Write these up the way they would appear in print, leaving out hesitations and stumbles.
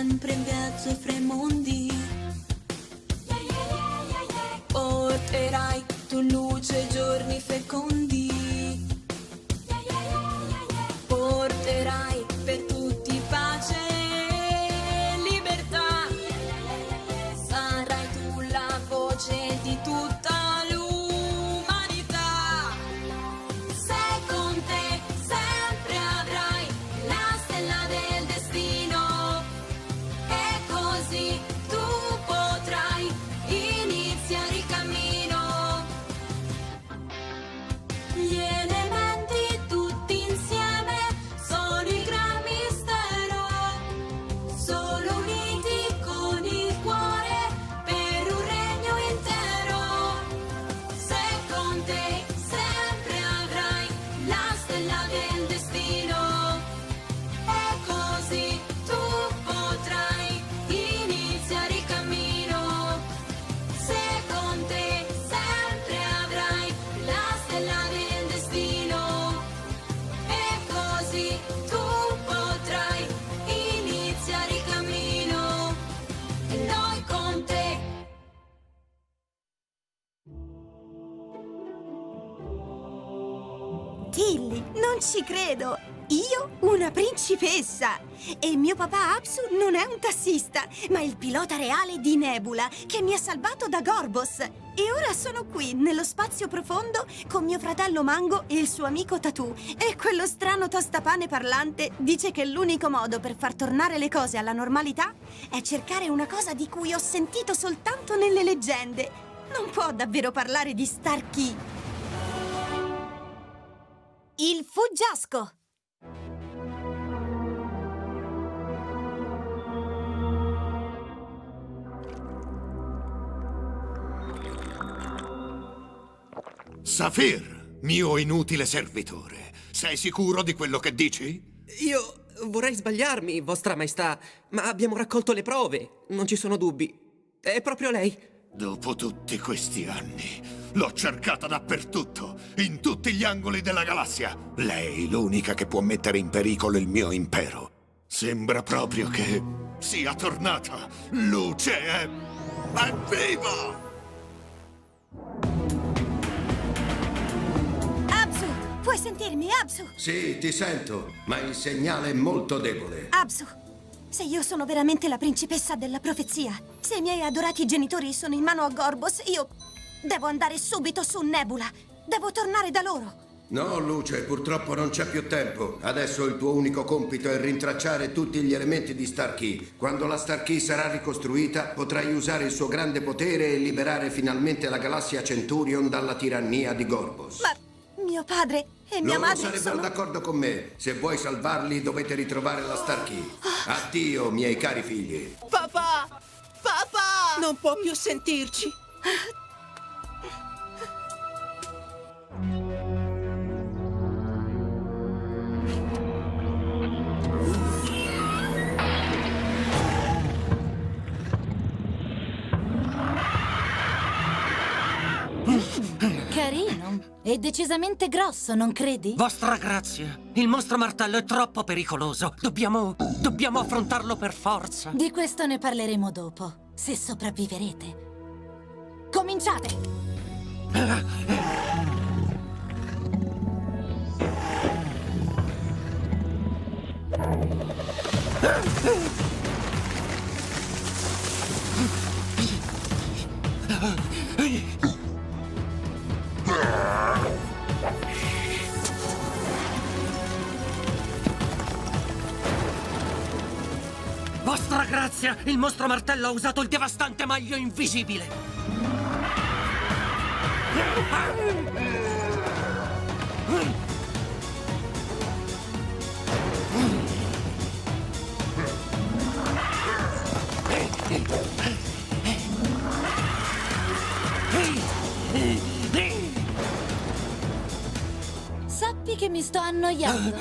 sempre in viaggio fra i mondi. Porterai tu luce ai giorni fecondi. Porterai per tutti pace e libertà. Sarai tu la voce di tutta l'umanità. Se con te sempre avrai la stella del destino, e così tu potrai iniziare il cammino. Gli elementi tutti insieme sono il gran mistero, solo uniti con il cuore per un regno intero. Se con te sempre avrai la stella del destino, e così tu potrai iniziare il cammino. Se con te sempre avrai la stella del destino, e così tu potrai iniziare il cammino. E noi con te. Tilly, non ci credo! Io una principessa! E mio papà Apsu non è un tassista, ma il pilota reale di Nebula, che mi ha salvato da Gorbos. E ora sono qui, nello spazio profondo, con mio fratello Mango e il suo amico Tatù. E quello strano tostapane parlante dice che l'unico modo per far tornare le cose alla normalità è cercare una cosa di cui ho sentito soltanto nelle leggende. Non può davvero parlare di Star Key. Il fuggiasco! Saphir, mio inutile servitore, sei sicuro di quello che dici? Io vorrei sbagliarmi, Vostra Maestà, ma abbiamo raccolto le prove, non ci sono dubbi. È proprio lei. Dopo tutti questi anni, l'ho cercata dappertutto, in tutti gli angoli della galassia. Lei, l'unica che può mettere in pericolo il mio impero. Sembra proprio che sia tornata. Luce è viva! Apsu, puoi sentirmi, Apsu? Sì, ti sento, ma il segnale è molto debole. Apsu, se io sono veramente la principessa della profezia, se i miei adorati genitori sono in mano a Gorbos, io devo andare subito su Nebula. Devo tornare da loro. No, Luce, purtroppo non c'è più tempo. Adesso il tuo unico compito è rintracciare tutti gli elementi di Star Key. Quando la Star Key sarà ricostruita, potrai usare il suo grande potere e liberare finalmente la galassia Centurion dalla tirannia di Gorbos. Ma mio padre e mia Loro madre sarebbero sono... d'accordo con me. Se vuoi salvarli, dovete ritrovare la Star Key. Addio, miei cari figli. Papà! Papà! Non può più sentirci. Carino. E decisamente grosso, non credi? Vostra grazia, il mostro martello è troppo pericoloso. Dobbiamo affrontarlo per forza. Di questo ne parleremo dopo, se sopravviverete. Cominciate! Vostra grazia, il mostro martello ha usato il devastante maglio invisibile. Sappi che mi sto annoiando.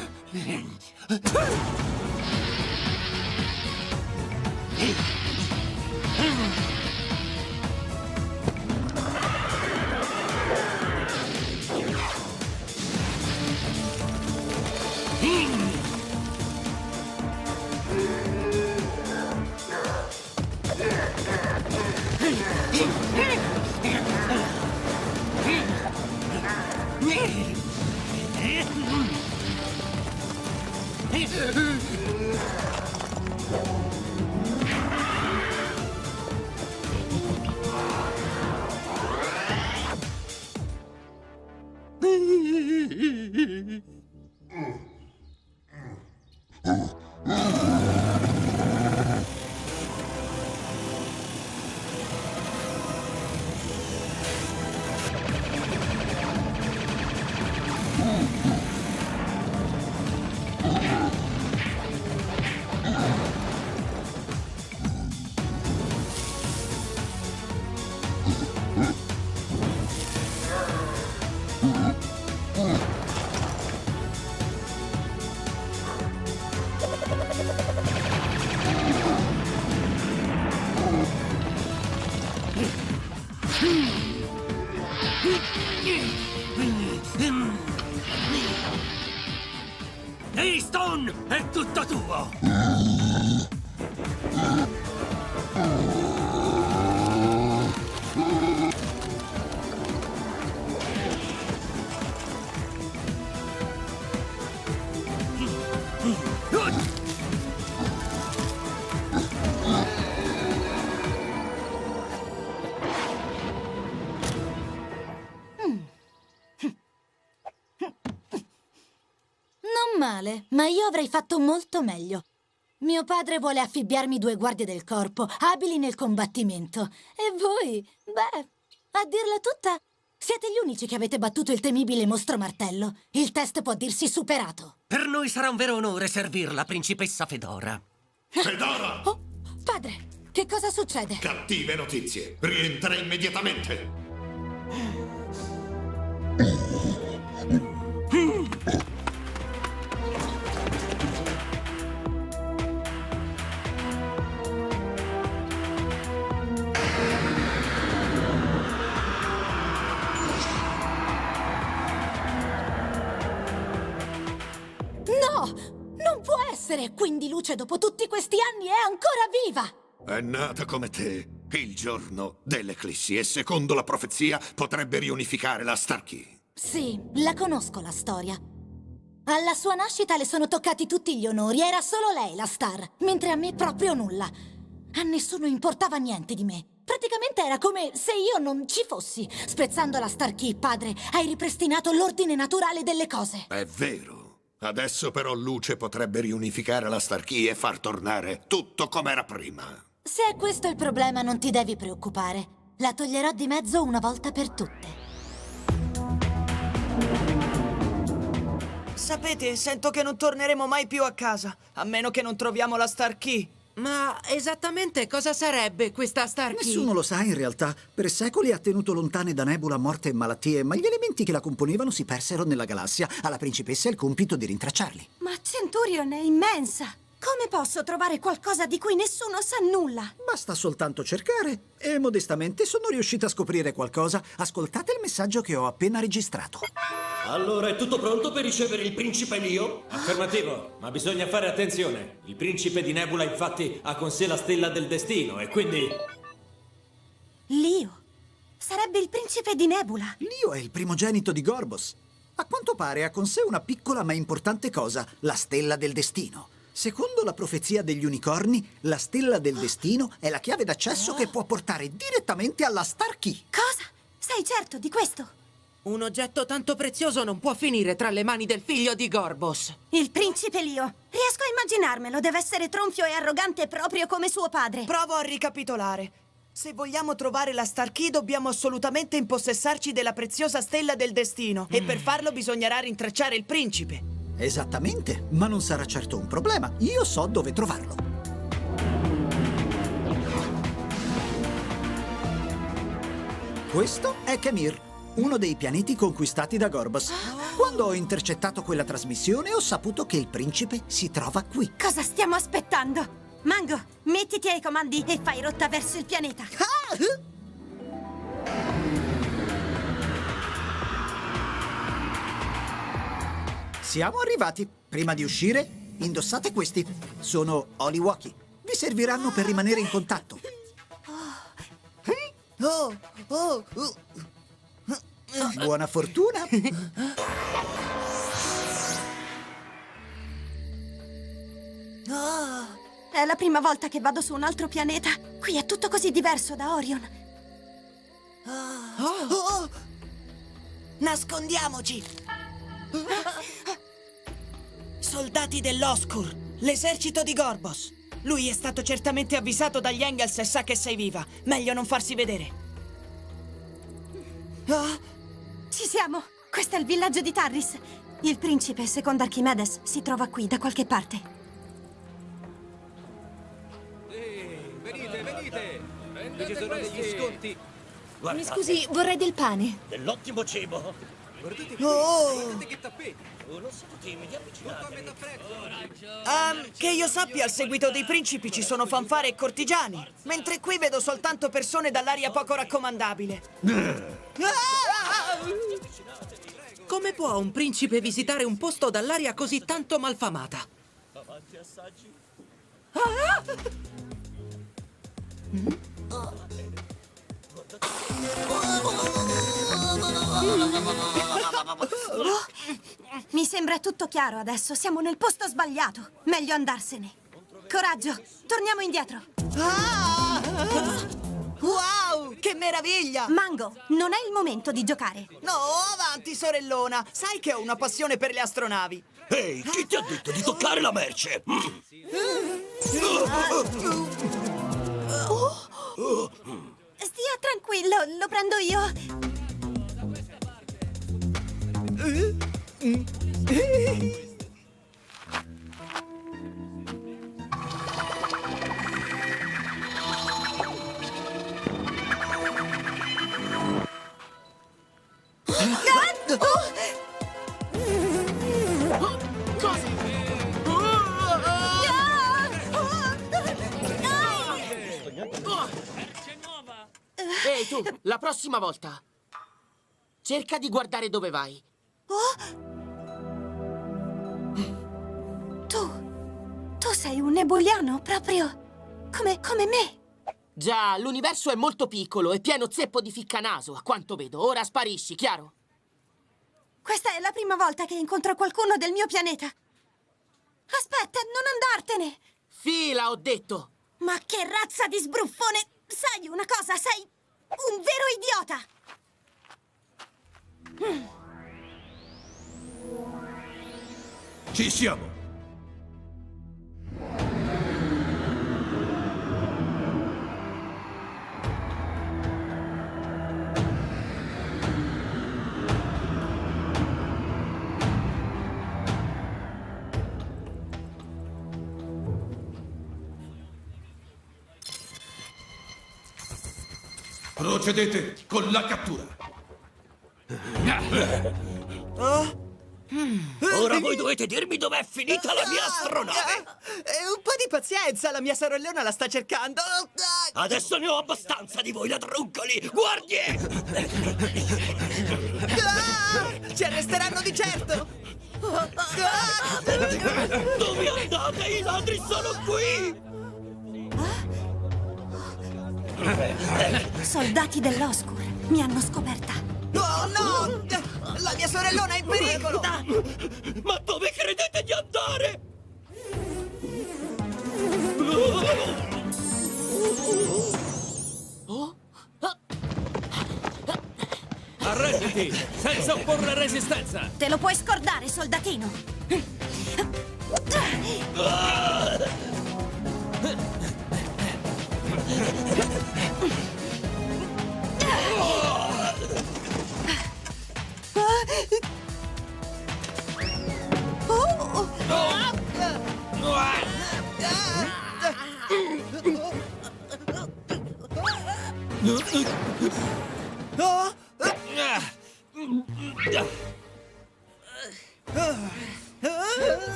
è tutto tuo! Non male, ma io avrei fatto molto meglio. Mio padre vuole affibbiarmi 2 guardie del corpo, abili nel combattimento. E voi, beh, a dirla tutta, siete gli unici che avete battuto il temibile mostro martello. Il test può dirsi superato. Per noi sarà un vero onore servirla, principessa Fedora. Fedora! Oh, padre, che cosa succede? Cattive notizie. Rientra immediatamente. No! Non può essere! Quindi Luce, dopo tutti questi anni, è ancora viva! È nata come te il giorno dell'eclissi e secondo la profezia potrebbe riunificare la Starkey. Sì, la conosco la storia. Alla sua nascita le sono toccati tutti gli onori, era solo lei la star, mentre a me proprio nulla. A nessuno importava niente di me. Praticamente era come se io non ci fossi. Spezzando la Starkey, padre, hai ripristinato l'ordine naturale delle cose. È vero. Adesso però Luce potrebbe riunificare la Starkey e far tornare tutto come era prima. Se è questo il problema, non ti devi preoccupare. La toglierò di mezzo una volta per tutte. Sapete, sento che non torneremo mai più a casa, a meno che non troviamo la Starkey. Ma esattamente cosa sarebbe questa Starkey? Nessuno lo sa in realtà. Per secoli ha tenuto lontane da Nebula morte e malattie, ma gli elementi che la componevano si persero nella galassia. Alla principessa il compito di rintracciarli. Ma Centurion è immensa! Come posso trovare qualcosa di cui nessuno sa nulla? Basta soltanto cercare. E modestamente sono riuscita a scoprire qualcosa. Ascoltate il messaggio che ho appena registrato. Allora è tutto pronto per ricevere il principe Leo? Affermativo, ma bisogna fare attenzione. Il principe di Nebula infatti ha con sé la stella del destino e quindi... Leo? Sarebbe il principe di Nebula. Leo è il primogenito di Gorbos. A quanto pare ha con sé una piccola ma importante cosa, la stella del destino. Secondo la profezia degli unicorni, la stella del destino è la chiave d'accesso che può portare direttamente alla Starkey. Cosa? Sei certo di questo? Un oggetto tanto prezioso non può finire tra le mani del figlio di Gorbos. Il principe Leo. Riesco a immaginarmelo, deve essere tronfio e arrogante proprio come suo padre. Provo a ricapitolare. Se vogliamo trovare la Starkey, dobbiamo assolutamente impossessarci della preziosa stella del destino. E per farlo bisognerà rintracciare il principe. Esattamente, ma non sarà certo un problema. Io so dove trovarlo. Questo è Kemir, uno dei pianeti conquistati da Gorbos. Quando ho intercettato quella trasmissione ho saputo che il principe si trova qui. Cosa stiamo aspettando? Mango, mettiti ai comandi e fai rotta verso il pianeta. Siamo arrivati. Prima di uscire, indossate questi. Sono Oliwaki. Vi serviranno per rimanere in contatto. Buona fortuna. È la prima volta che vado su un altro pianeta. Qui è tutto così diverso da Orion. Nascondiamoci! Soldati dell'Oscur, l'esercito di Gorbos. Lui è stato certamente avvisato dagli Engels e sa che sei viva. Meglio non farsi vedere. Ci siamo. Questo è il villaggio di Tarris. Il principe, secondo Archimedes, si trova qui da qualche parte. Ci sono degli sconti. Mi scusi, vorrei del pane. Dell'ottimo cibo. Guardate che tappeti. Non siamo timidi, avvicinatevi. Che io sappia, al seguito dei principi ci sono fanfare e cortigiani, mentre qui vedo soltanto persone dall'aria poco raccomandabile. Come può un principe visitare un posto dall'aria così tanto malfamata? Quanti assaggi? Mi sembra tutto chiaro adesso. Siamo nel posto sbagliato. Meglio andarsene. Coraggio, torniamo indietro. Wow, che meraviglia! Mango, non è il momento di giocare. No, avanti, sorellona. Sai che ho una passione per le astronavi. Ehi, chi ti ha detto di toccare la merce? Stia tranquillo, lo prendo io. Ehi tu, la prossima volta cerca di guardare dove vai. Tu sei un nebuliano, proprio come me. Già, l'universo è molto piccolo e pieno zeppo di ficcanaso, a quanto vedo. Ora sparisci, chiaro? Questa è la prima volta che incontro qualcuno del mio pianeta. Aspetta, non andartene! Fila, ho detto! Ma che razza di sbruffone! Sai una cosa, sei un vero idiota! Ci siamo! Procedete con la cattura. Ora voi dovete dirmi dov'è finita la mia astronave. Un po' di pazienza, la mia sorellona la sta cercando. Adesso ne ho abbastanza di voi ladruncoli. Guardie! Ci arresteranno di certo. Dove andate? I ladri sono qui! Soldati dell'Oscur mi hanno scoperta. Oh no! La mia sorellona è in pericolo! Ma dove credete di andare? Arrenditi, senza opporre resistenza! Te lo puoi scordare, soldatino!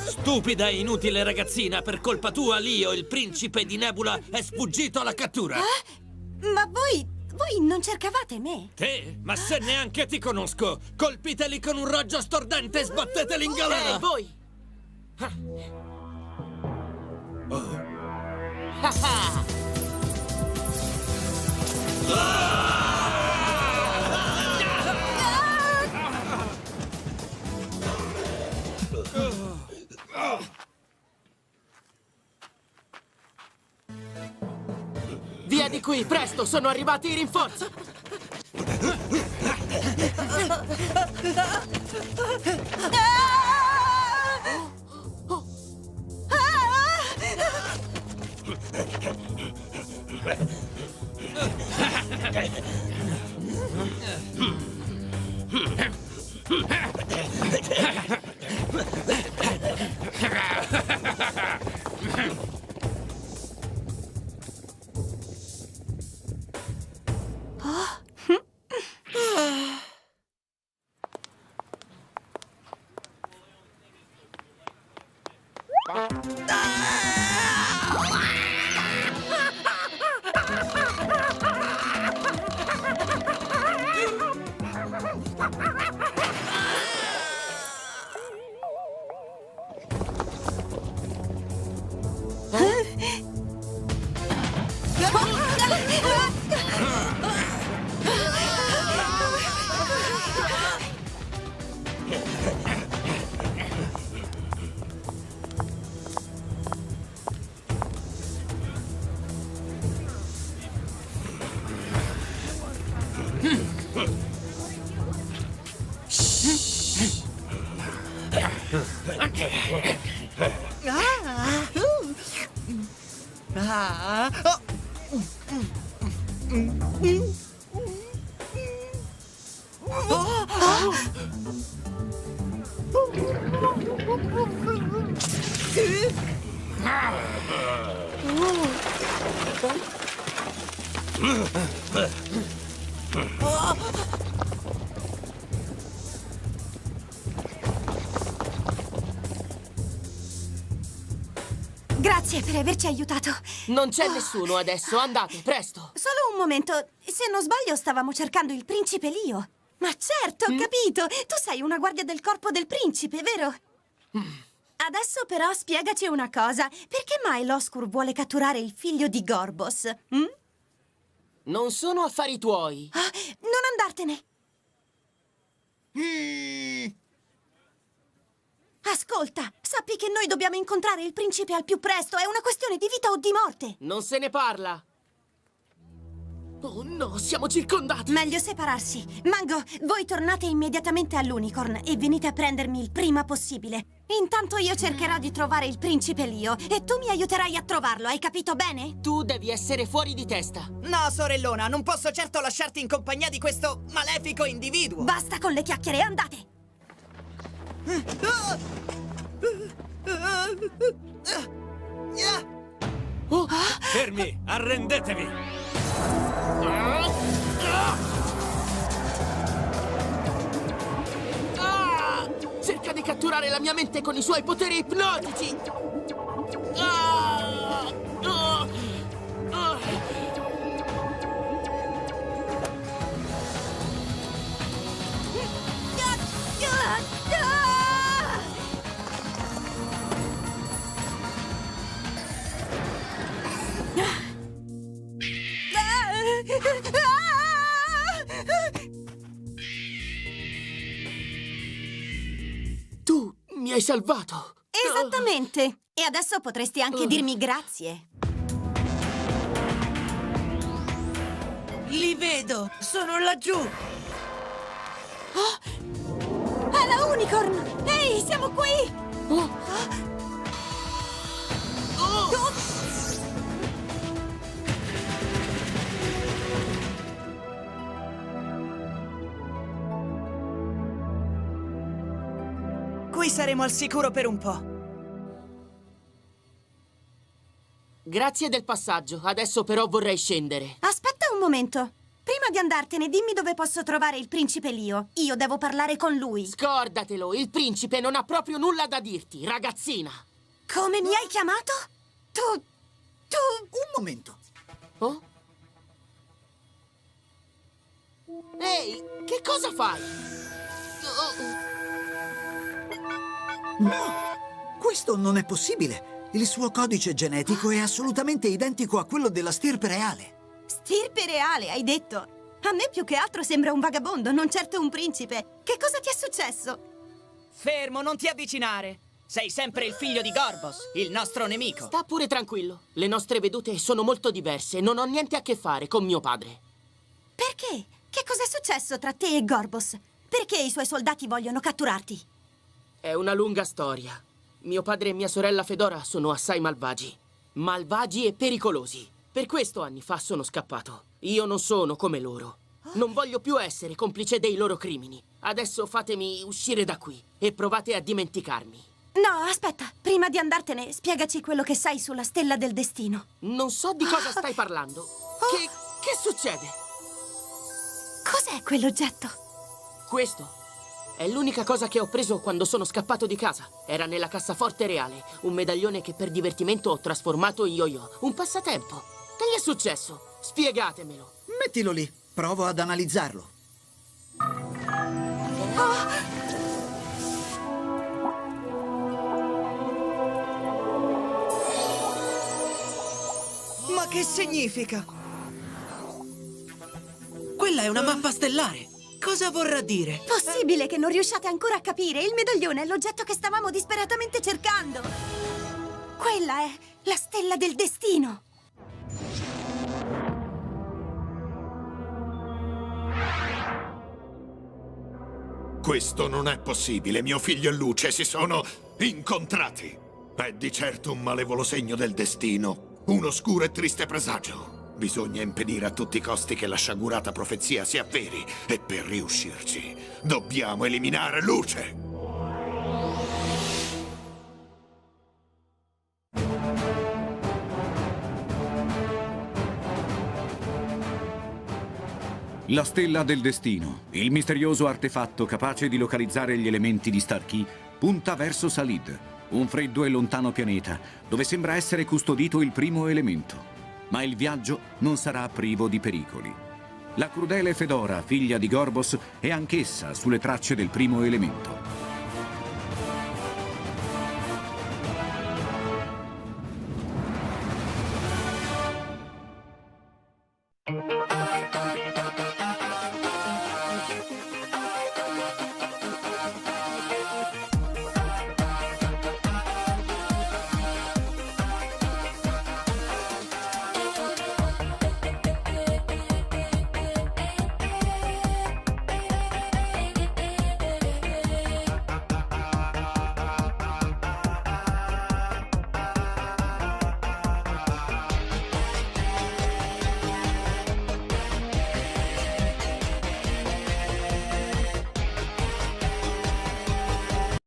Stupida e inutile ragazzina, per colpa tua Leo, il principe di Nebula, è sfuggito alla cattura. Ma voi non cercavate me? Te? Ma se neanche ti conosco! Colpiteli con un raggio stordente e sbatteteli in galera! Voi! Via di qui, presto, sono arrivati i rinforzi! Grazie per averci aiutato. Non c'è nessuno adesso, andate, presto. Solo un momento. Se non sbaglio, stavamo cercando il principe Lio. Ma certo, ho capito. Tu sei una guardia del corpo del principe, vero? Adesso però spiegaci una cosa. Perché mai l'Oscur vuole catturare il figlio di Gorbos? Non sono affari tuoi. Non andartene. Ascolta, sappi che noi dobbiamo incontrare il principe al più presto. È una questione di vita o di morte. Non se ne parla. Oh no, siamo circondati. Meglio separarsi. Mango, voi tornate immediatamente all'Unicorn e venite a prendermi il prima possibile. Intanto io cercherò di trovare il principe Lio e tu mi aiuterai a trovarlo, hai capito bene? Tu devi essere fuori di testa. No, sorellona, non posso certo lasciarti in compagnia di questo malefico individuo. Basta con le chiacchiere, andate! Fermi, arrendetevi! Cerca di catturare la mia mente con i suoi poteri ipnotici! Tu mi hai salvato! Esattamente! E adesso potresti anche dirmi grazie. Li vedo! Sono laggiù! È la Unicorn! Ehi, siamo qui! Qui saremo al sicuro per un po'. Grazie del passaggio, adesso però vorrei scendere. Aspetta un momento. Prima di andartene, dimmi dove posso trovare il principe Lio. Io devo parlare con lui. Scordatelo, il principe non ha proprio nulla da dirti, ragazzina. Come mi hai chiamato? Tu... Un momento. Oh? Ehi, che cosa fai? No! Questo non è possibile. Il suo codice genetico è assolutamente identico a quello della stirpe reale. Stirpe reale, hai detto? A me più che altro sembra un vagabondo, non certo un principe. Che cosa ti è successo? Fermo, non ti avvicinare. Sei sempre il figlio di Gorbos, il nostro nemico. Sta pure tranquillo. Le nostre vedute sono molto diverse. Non ho niente a che fare con mio padre. Perché? Che cosa è successo tra te e Gorbos? Perché i suoi soldati vogliono catturarti? È una lunga storia. Mio padre e mia sorella Fedora sono assai malvagi. Malvagi e pericolosi. Per questo anni fa sono scappato. Io non sono come loro. Non voglio più essere complice dei loro crimini. Adesso fatemi uscire da qui e provate a dimenticarmi. No, aspetta. Prima di andartene, spiegaci quello che sai sulla stella del destino. Non so di cosa stai parlando. Che succede? Cos'è quell'oggetto? Questo è l'unica cosa che ho preso quando sono scappato di casa. Era nella cassaforte reale. Un medaglione che per divertimento ho trasformato in yo-yo. Un passatempo. Che gli è successo? Spiegatemelo. Mettilo lì. Provo ad analizzarlo. Ma Ma che significa? Quella è una mappa stellare. Cosa vorrà dire? Possibile che non riusciate ancora a capire? Il medaglione è l'oggetto che stavamo disperatamente cercando. Quella è la stella del destino. Questo non è possibile. Mio figlio e Luce si sono incontrati. È di certo un malevolo segno del destino. Un oscuro e triste presagio. Bisogna impedire a tutti i costi che la sciagurata profezia si avveri. E per riuscirci, dobbiamo eliminare Luce. La stella del destino, il misterioso artefatto capace di localizzare gli elementi di Starkey, punta verso Salid, un freddo e lontano pianeta dove sembra essere custodito il primo elemento. Ma il viaggio non sarà privo di pericoli. La crudele Fedora, figlia di Gorbos, è anch'essa sulle tracce del primo elemento.